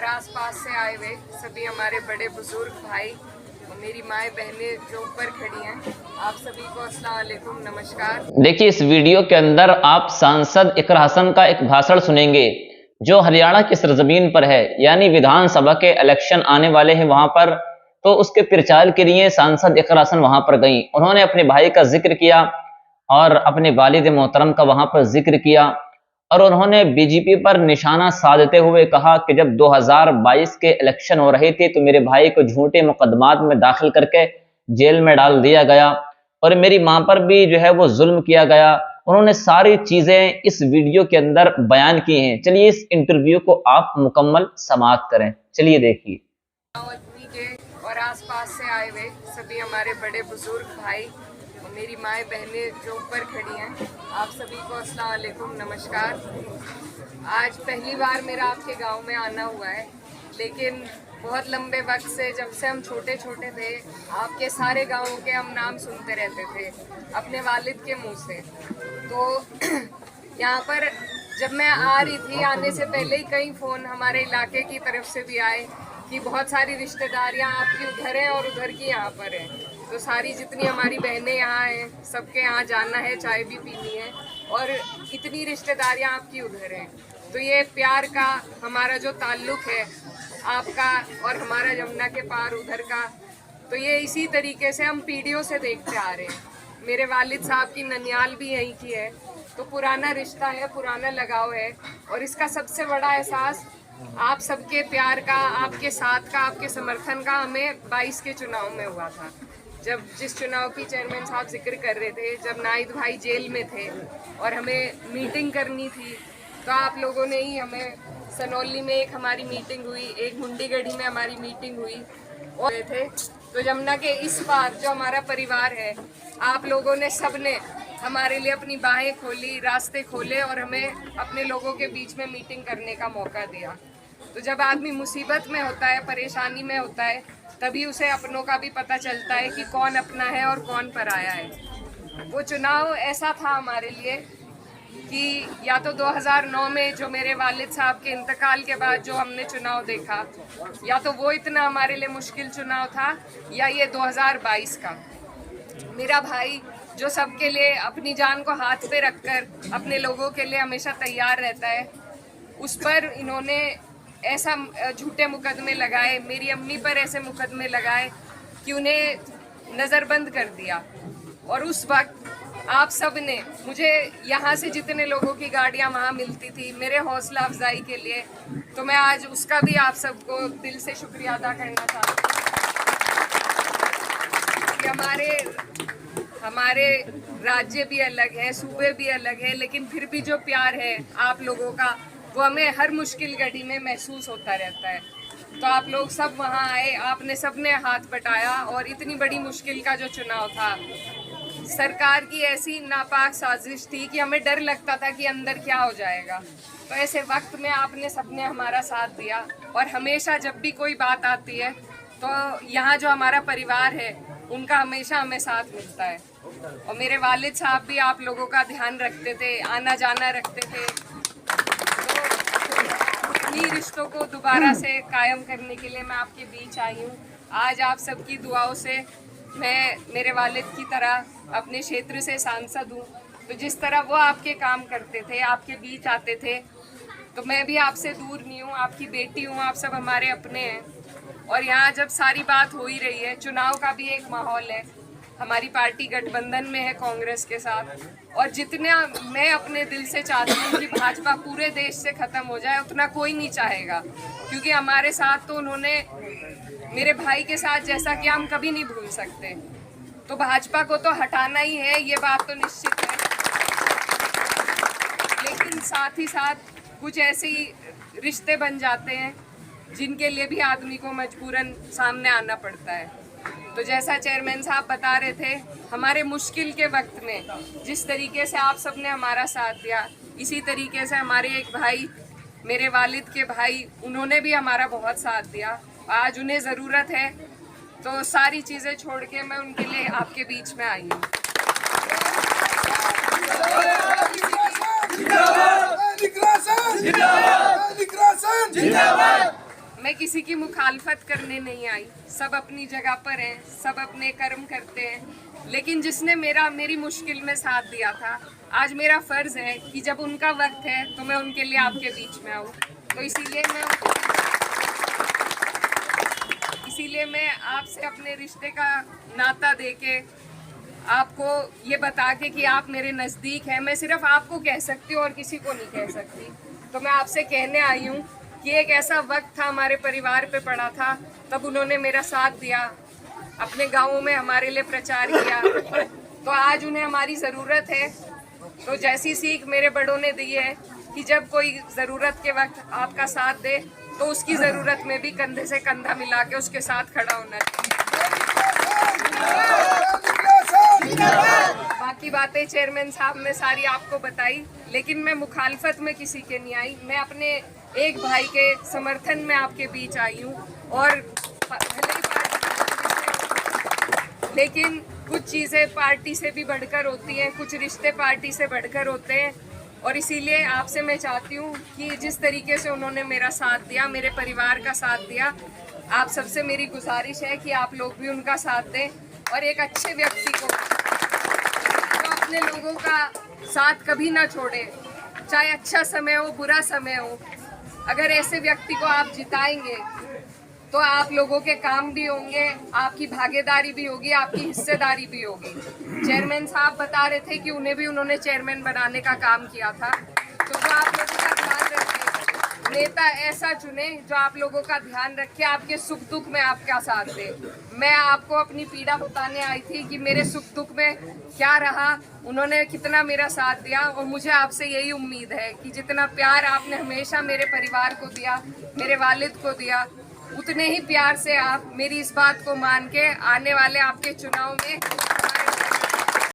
और आसपास से आए हुए सभी हमारे बड़े बुजुर्ग भाई और मेरी माएँ बहनें जो ऊपर खड़ी हैं, आप सभी को अस्सलाम वालेकुम, नमस्कार। देखिए, इस वीडियो के अंदर आप सांसद इकरा हसन का एक भाषण सुनेंगे जो हरियाणा की सरजमीन पर है, यानी विधानसभा के इलेक्शन आने वाले हैं वहां पर। तो उसके प्रचार के लिए सांसद इकरा हसन वहां पर गई। उन्होंने अपने भाई का जिक्र किया और अपने वालिद मोहतरम का वहां पर जिक्र किया और उन्होंने बीजेपी पर निशाना साधते हुए कहा कि जब 2022 के इलेक्शन हो रहे थे तो मेरे भाई को झूठे मुकदमात में दाखिल करके जेल में डाल दिया गया और मेरी मां पर भी जो है वो जुल्म किया गया। उन्होंने सारी चीजें इस वीडियो के अंदर बयान की हैं। चलिए इस इंटरव्यू को आप मुकम्मल समाअत करें। चलिए देखिए। के और आसपास से आए हुए सभी हमारे बड़े बुजुर्ग भाई और मेरी माएँ बहनें जो ऊपर खड़ी हैं, आप सभी को अस्सलाम वालेकुम, नमस्कार। आज पहली बार मेरा आपके गांव में आना हुआ है, लेकिन बहुत लंबे वक्त से, जब से हम छोटे छोटे थे, आपके सारे गांवों के हम नाम सुनते रहते थे अपने वालिद के मुंह से। तो यहाँ पर जब मैं आ रही थी, आने से पहले ही कई फ़ोन हमारे इलाके की तरफ से भी आए कि बहुत सारी रिश्तेदारियाँ आपकी उधर हैं और उधर की यहाँ पर हैं, तो सारी जितनी हमारी बहनें यहाँ हैं सबके यहाँ जाना है, चाय भी पीनी है और इतनी रिश्तेदारियाँ आपकी उधर हैं। तो ये प्यार का हमारा जो ताल्लुक़ है आपका और हमारा यमुना के पार उधर का, तो ये इसी तरीके से हम पीढ़ियों से देखते आ रहे हैं। मेरे वालिद साहब की ननियाल भी यहीं की है, तो पुराना रिश्ता है, पुराना लगाव है और इसका सबसे बड़ा एहसास आप सबके प्यार का, आपके साथ का, आपके समर्थन का हमें 22 के चुनाव में हुआ था। जब जिस चुनाव की चेयरमैन साहब जिक्र कर रहे थे, जब नाहिद भाई जेल में थे और हमें मीटिंग करनी थी, तो आप लोगों ने ही हमें, सनौली में एक हमारी मीटिंग हुई, एक मुंडीगढ़ी में हमारी मीटिंग हुई और थे। तो यमुना के इस पार जो हमारा परिवार है, आप लोगों ने सबने हमारे लिए अपनी बाहें खोली, रास्ते खोले और हमें अपने लोगों के बीच में मीटिंग करने का मौका दिया। तो जब आदमी मुसीबत में होता है, परेशानी में होता है, तभी उसे अपनों का भी पता चलता है कि कौन अपना है और कौन पराया है। वो चुनाव ऐसा था हमारे लिए कि या तो 2009 में जो मेरे वालिद साहब के इंतकाल के बाद जो हमने चुनाव देखा, या तो वो इतना हमारे लिए मुश्किल चुनाव था, या ये 2022 का। मेरा भाई जो सबके लिए अपनी जान को हाथ पे रखकर अपने लोगों के लिए हमेशा तैयार रहता है, उस पर इन्होंने ऐसा झूठे मुकदमे लगाए, मेरी अम्मी पर ऐसे मुकदमे लगाए कि उन्हें नज़रबंद कर दिया। और उस वक्त आप सब ने मुझे, यहाँ से जितने लोगों की गाड़ियाँ वहाँ मिलती थी मेरे हौसला अफजाई के लिए, तो मैं आज उसका भी आप सबको दिल से शुक्रिया अदा करना चाहती हूँ कि हमारे राज्य भी अलग है, सूबे भी अलग है, लेकिन फिर भी जो प्यार है आप लोगों का, वो हमें हर मुश्किल घड़ी में महसूस होता रहता है। तो आप लोग सब वहाँ आए, आपने सबने हाथ बटाया और इतनी बड़ी मुश्किल का जो चुनाव था, सरकार की ऐसी नापाक साजिश थी कि हमें डर लगता था कि अंदर क्या हो जाएगा। तो ऐसे वक्त में आपने सबने हमारा साथ दिया और हमेशा जब भी कोई बात आती है तो यहाँ जो हमारा परिवार है उनका हमेशा हमें साथ मिलता है। और मेरे वालिद साहब भी आप लोगों का ध्यान रखते थे, आना जाना रखते थे। तो इन्हीं रिश्तों को दोबारा से कायम करने के लिए मैं आपके बीच आई हूँ। आज आप सबकी दुआओं से मैं मेरे वालिद की तरह अपने क्षेत्र से सांसद हूँ, तो जिस तरह वो आपके काम करते थे, आपके बीच आते थे, तो मैं भी आपसे दूर नहीं हूँ, आपकी बेटी हूँ, आप सब हमारे अपने हैं। और यहाँ जब सारी बात हो ही रही है, चुनाव का भी एक माहौल है, हमारी पार्टी गठबंधन में है कांग्रेस के साथ, और जितना मैं अपने दिल से चाहती हूँ कि भाजपा पूरे देश से ख़त्म हो जाए, उतना कोई नहीं चाहेगा, क्योंकि हमारे साथ तो उन्होंने मेरे भाई के साथ जैसा कि हम कभी नहीं भूल सकते। तो भाजपा को तो हटाना ही है, ये बात तो निश्चित है, लेकिन साथ ही साथ कुछ ऐसे ही रिश्ते बन जाते हैं जिनके लिए भी आदमी को मजबूरन सामने आना पड़ता है। तो जैसा चेयरमैन साहब बता रहे थे, हमारे मुश्किल के वक्त में जिस तरीके से आप सबने हमारा साथ दिया, इसी तरीके से हमारे एक भाई, मेरे वालिद के भाई, उन्होंने भी हमारा बहुत साथ दिया। आज उन्हें ज़रूरत है, तो सारी चीज़ें छोड़ के मैं उनके लिए आपके बीच में आई हूँ। मैं किसी की मुखालफत करने नहीं आई, सब अपनी जगह पर हैं, सब अपने कर्म करते हैं, लेकिन जिसने मेरी मुश्किल में साथ दिया था, आज मेरा फर्ज है कि जब उनका वक्त है तो मैं उनके लिए आपके बीच में आऊँ। तो इसीलिए मैं आपसे अपने रिश्ते का नाता देके, आपको ये बता के कि आप मेरे नज़दीक हैं, मैं सिर्फ आपको कह सकती हूँ और किसी को नहीं कह सकती। तो मैं आपसे कहने आई हूँ कि एक ऐसा वक्त था हमारे परिवार पे पड़ा था, तब उन्होंने मेरा साथ दिया, अपने गाँवों में हमारे लिए प्रचार किया, तो आज उन्हें हमारी ज़रूरत है। तो जैसी सीख मेरे बड़ों ने दी है कि जब कोई ज़रूरत के वक्त आपका साथ दे तो उसकी ज़रूरत में भी कंधे से कंधा मिला के उसके साथ खड़ा होना चाहिए। बाकी बातें चेयरमैन साहब ने सारी आपको बताई, लेकिन मैं मुखालफत में किसी के नहीं आई, मैं अपने एक भाई के समर्थन में आपके बीच आई हूँ। और लेकिन कुछ चीज़ें पार्टी से भी बढ़कर होती हैं, कुछ रिश्ते पार्टी से बढ़कर होते हैं, और इसीलिए आपसे मैं चाहती हूँ कि जिस तरीके से उन्होंने मेरा साथ दिया, मेरे परिवार का साथ दिया, आप सबसे मेरी गुजारिश है कि आप लोग भी उनका साथ दें और एक अच्छे व्यक्ति को जो अपने लोगों का साथ कभी ना छोड़े, चाहे अच्छा समय हो बुरा समय हो, अगर ऐसे व्यक्ति को आप जिताएंगे तो आप लोगों के काम भी होंगे, आपकी भागीदारी भी होगी, आपकी हिस्सेदारी भी होगी। चेयरमैन साहब बता रहे थे कि उन्होंने चेयरमैन बनाने का काम किया था, तो जो आप लोगों का ध्यान रखे, नेता ऐसा चुने जो आप लोगों का ध्यान रखे, आपके सुख दुख में आपका साथ दे। मैं आपको अपनी पीड़ा बताने आई थी कि मेरे सुख दुख में क्या रहा, उन्होंने कितना मेरा साथ दिया, और मुझे आपसे यही उम्मीद है कि जितना प्यार आपने हमेशा मेरे परिवार को दिया, मेरे वालिद को दिया, उतने ही प्यार से आप मेरी इस बात को मान के आने वाले आपके चुनाव में